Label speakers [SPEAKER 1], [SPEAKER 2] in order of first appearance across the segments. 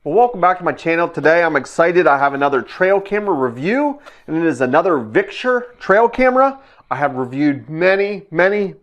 [SPEAKER 1] Well, welcome back to my channel. Today I'm excited. I have another trail camera review, and it is another Victure trail camera. I have reviewed many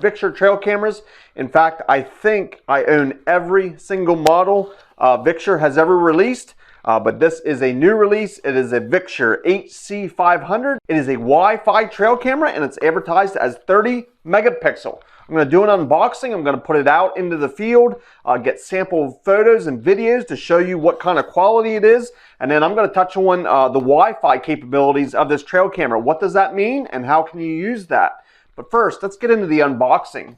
[SPEAKER 1] Victure trail cameras. In fact, I think I own every single model Victure has ever released. But this is a new release. It is a Victure HC500. It is a Wi-Fi trail camera, and it's advertised as 30 megapixel. I'm going to do an unboxing. I'm going to put it out into the field, get sample photos and videos to show you what kind of quality it is. And then I'm going to touch on the Wi-Fi capabilities of this trail camera. What does that mean and how can you use that? But first, let's get into the unboxing.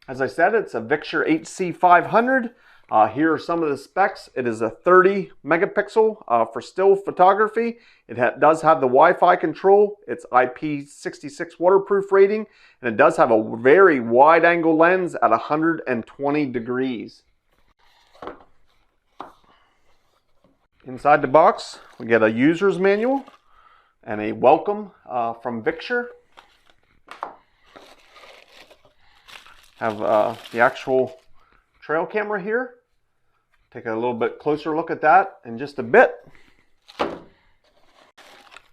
[SPEAKER 1] As I said, it's a Victure HC500. Here are some of the specs. It is a 30 megapixel for still photography. It does have the Wi-Fi control. It's IP66 waterproof rating, and it does have a very wide angle lens at 120 degrees. Inside the box, we get a user's manual and a welcome from Victure. Have the actual trail camera here. Take a little bit closer look at that in just a bit.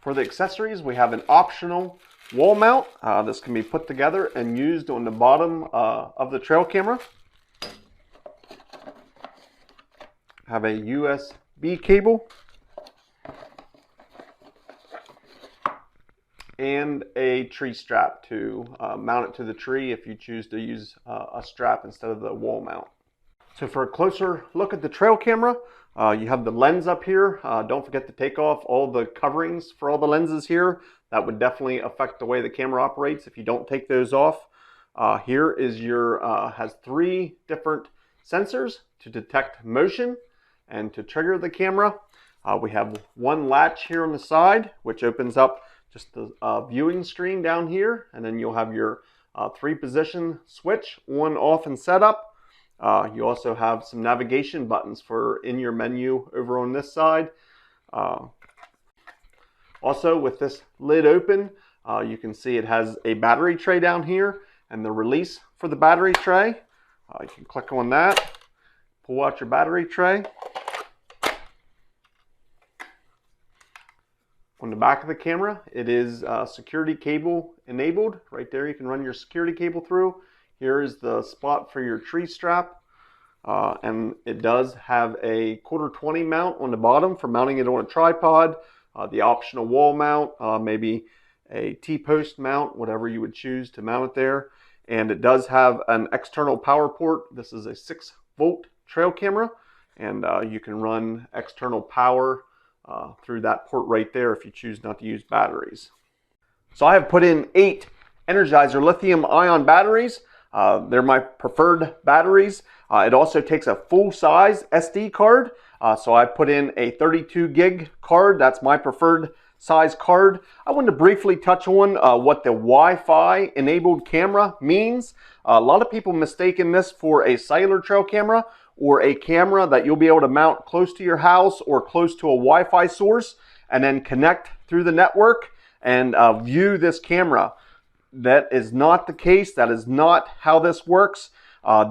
[SPEAKER 1] For the accessories, we have an optional wall mount. This can be put together and used on the bottom of the trail camera. Have a USB cable and a tree strap to mount it to the tree if you choose to use a strap instead of the wall mount. So for a closer look at the trail camera, you have the lens up here. Don't forget to take off all the coverings for all the lenses here. That would definitely affect the way the camera operates if you don't take those off. Here is your, has 3 different sensors to detect motion and to trigger the camera. We have one latch here on the side, which opens up just the viewing screen down here. And then you'll have your 3-position switch on, off, and setup. You also have some navigation buttons for in your menu over on this side. Also, with this lid open, you can see it has a battery tray down here and the release for the battery tray. You can click on that, pull out your battery tray. On the back of the camera, it is security cable enabled. Right there, you can run your security cable through. Here is the spot for your tree strap, and it does have a 1/4-20 mount on the bottom for mounting it on a tripod, the optional wall mount, maybe a T-post mount, whatever you would choose to mount it there. And it does have an external power port. This is a 6-volt trail camera, and you can run external power through that port right there if you choose not to use batteries. So I have put in 8 Energizer lithium-ion batteries. They're my preferred batteries. It also takes a full-size SD card. So I put in a 32 gig card. That's my preferred size card. I wanted to briefly touch on what the Wi-Fi enabled camera means. A lot of people mistaken this for a cellular trail camera or a camera that you'll be able to mount close to your house or close to a Wi-Fi source and then connect through the network and view this camera. That is not the case. That is not how this works.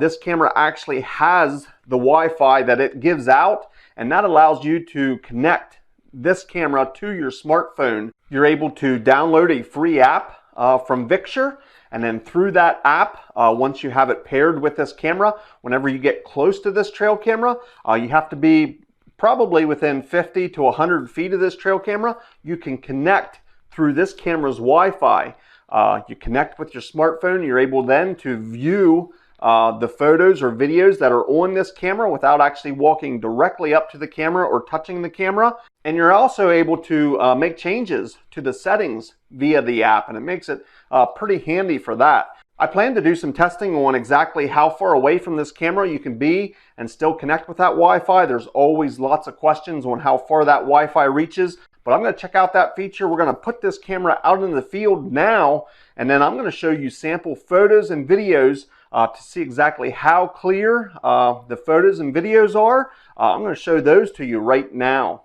[SPEAKER 1] This camera actually has the Wi-Fi that it gives out, and that allows you to connect this camera to your smartphone. You're able to download a free app from Victure, and then through that app, once you have it paired with this camera, whenever you get close to this trail camera, you have to be probably within 50 to 100 feet of this trail camera. You can connect through this camera's Wi-Fi. You connect with your smartphone. You're able then to view the photos or videos that are on this camera without actually walking directly up to the camera or touching the camera. And you're also able to make changes to the settings via the app, and it makes it pretty handy for that. I plan to do some testing on exactly how far away from this camera you can be and still connect with that Wi-Fi. There's always lots of questions on how far that Wi-Fi reaches. But I'm going to check out that feature. We're going to put this camera out in the field now, and then I'm going to show you sample photos and videos to see exactly how clear the photos and videos are. I'm going to show those to you right now.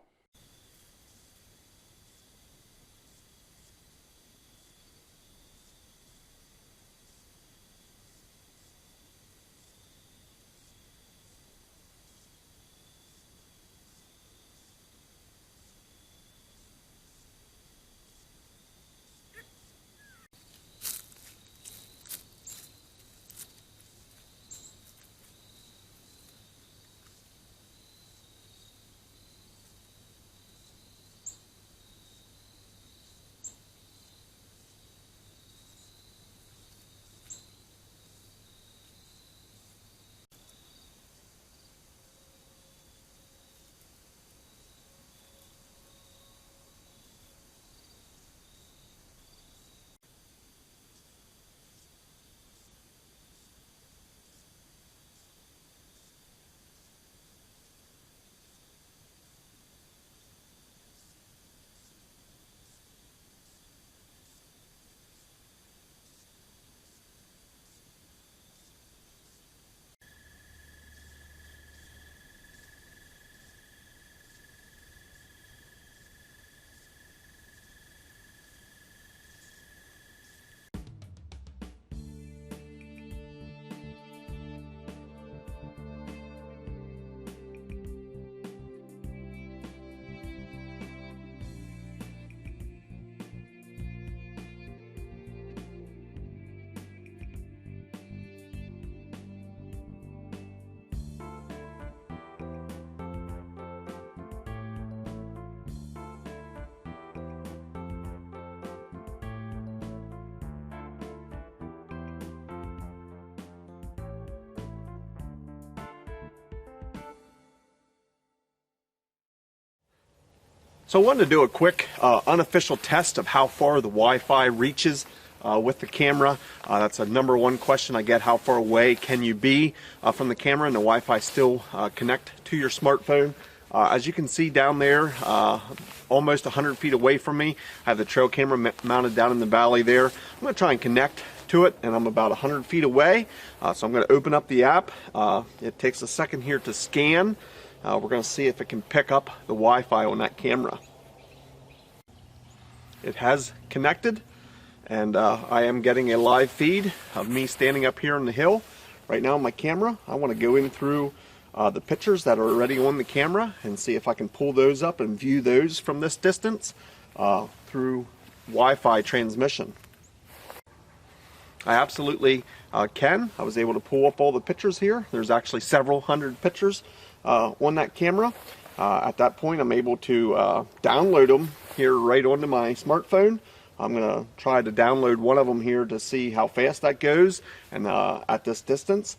[SPEAKER 1] So I wanted to do a quick unofficial test of how far the Wi-Fi reaches with the camera. That's a #1 question I get: how far away can you be from the camera and the Wi-Fi still connect to your smartphone? As you can see down there, almost 100 feet away from me, I have the trail camera mounted down in the valley there. I'm going to try and connect to it, and I'm about 100 feet away. So I'm going to open up the app. It takes a second here to scan. We're going to see if it can pick up the Wi-Fi on that camera. It has connected, and I am getting a live feed of me standing up here on the hill right now on my camera. I want to go in through the pictures that are already on the camera and see if I can pull those up and view those from this distance through Wi-Fi transmission. I absolutely can. I was able to pull up all the pictures here. There's actually several hundred pictures on that camera. At that point, I'm able to download them here right onto my smartphone. I'm going to try to download one of them here to see how fast that goes, and at this distance.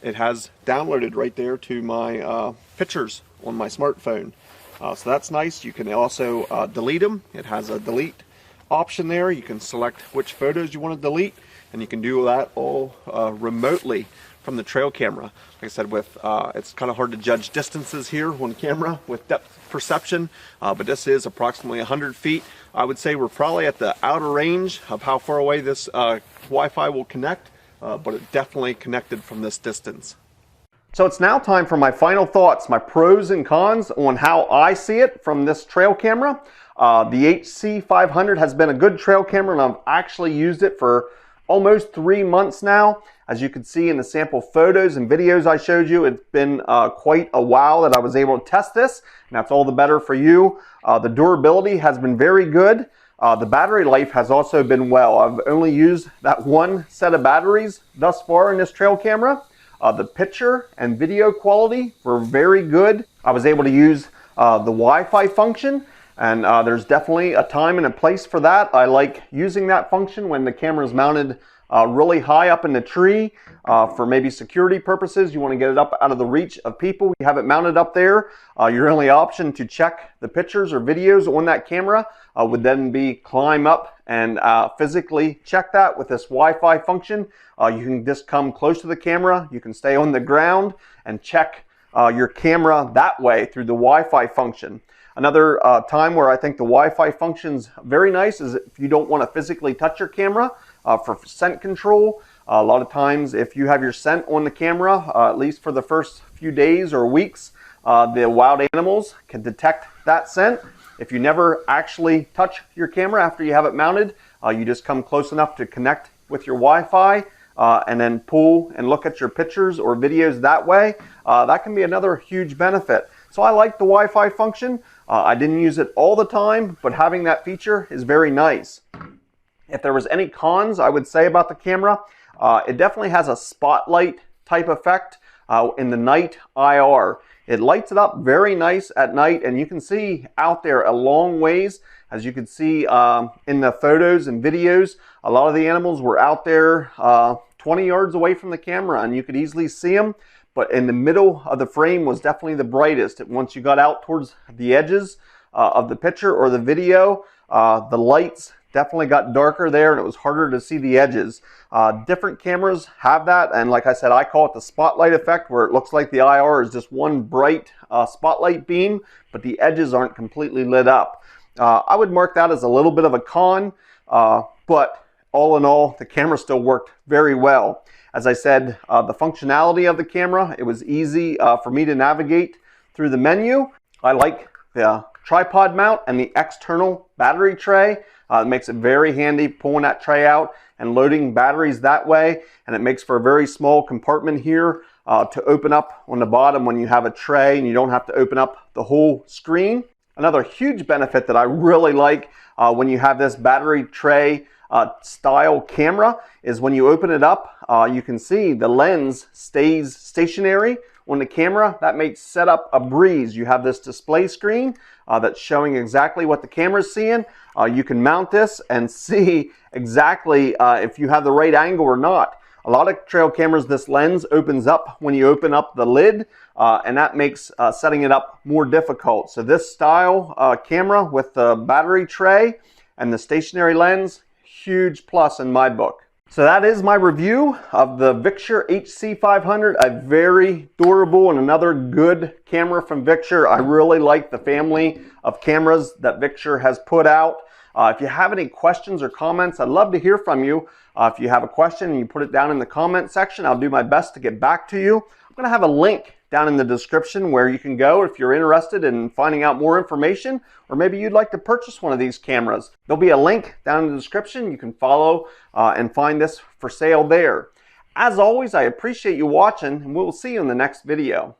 [SPEAKER 1] It has downloaded right there to my pictures on my smartphone. So that's nice. You can also delete them. It has a delete option there. You can select which photos you want to delete, and you can do that all remotely from the trail camera. Like I said, with it's kind of hard to judge distances here on camera with depth perception, but this is approximately 100 feet. I would say we're probably at the outer range of how far away this Wi-Fi will connect, but it definitely connected from this distance. So it's now time for my final thoughts, my pros and cons on how I see it from this trail camera. The HC500 has been a good trail camera, and I've actually used it for almost 3 months now. As you can see in the sample photos and videos I showed you, it's been quite a while that I was able to test this, and that's all the better for you. The durability has been very good. The battery life has also been well. I've only used that one set of batteries thus far in this trail camera. The picture and video quality were very good. I was able to use the Wi-Fi function, and there's definitely a time and a place for that. I like using that function when the camera is mounted really high up in the tree for maybe security purposes. You want to get it up out of the reach of people. You have it mounted up there. Your only option to check the pictures or videos on that camera would then be climb up and physically check that with this Wi-Fi function. You can just come close to the camera. You can stay on the ground and check your camera that way through the Wi-Fi function. Another time where I think the Wi-Fi function's very nice is if you don't want to physically touch your camera for scent control. A lot of times if you have your scent on the camera, at least for the first few days or weeks, the wild animals can detect that scent. If you never actually touch your camera after you have it mounted, you just come close enough to connect with your Wi-Fi and then pull and look at your pictures or videos that way. That can be another huge benefit. So I like the Wi-Fi function. I didn't use it all the time, but having that feature is very nice. If there was any cons I would say about the camera, it definitely has a spotlight type effect in the night IR. It lights it up very nice at night, and you can see out there a long ways. As you can see in the photos and videos, a lot of the animals were out there 20 yards away from the camera, and you could easily see them. But in the middle of the frame was definitely the brightest. Once you got out towards the edges of the picture or the video, the lights definitely got darker there, and it was harder to see the edges. Different cameras have that, and like I said, I call it the spotlight effect, where it looks like the IR is just one bright spotlight beam, but the edges aren't completely lit up. I would mark that as a little bit of a con, but all in all, the camera still worked very well. As I said, the functionality of the camera, it was easy for me to navigate through the menu. I like the tripod mount and the external battery tray. It makes it very handy pulling that tray out and loading batteries that way, and it makes for a very small compartment here to open up on the bottom when you have a tray and you don't have to open up the whole screen. Another huge benefit that I really like when you have this battery tray style camera is when you open it up, you can see the lens stays stationary on the camera. That makes setup a breeze. You have this display screen that's showing exactly what the camera's seeing. You can mount this and see exactly if you have the right angle or not. A lot of trail cameras, this lens opens up when you open up the lid, and that makes setting it up more difficult. So this style camera with the battery tray and the stationary lens, huge plus in my book. So that is my review of the Victure HC500, a very durable and another good camera from Victure. I really like the family of cameras that Victure has put out. If you have any questions or comments, I'd love to hear from you. If you have a question and you put it down in the comment section, I'll do my best to get back to you. I'm going to have a link down in the description where you can go if you're interested in finding out more information, or maybe you'd like to purchase one of these cameras. There'll be a link down in the description. You can follow and find this for sale there. As always, I appreciate you watching, and we'll see you in the next video.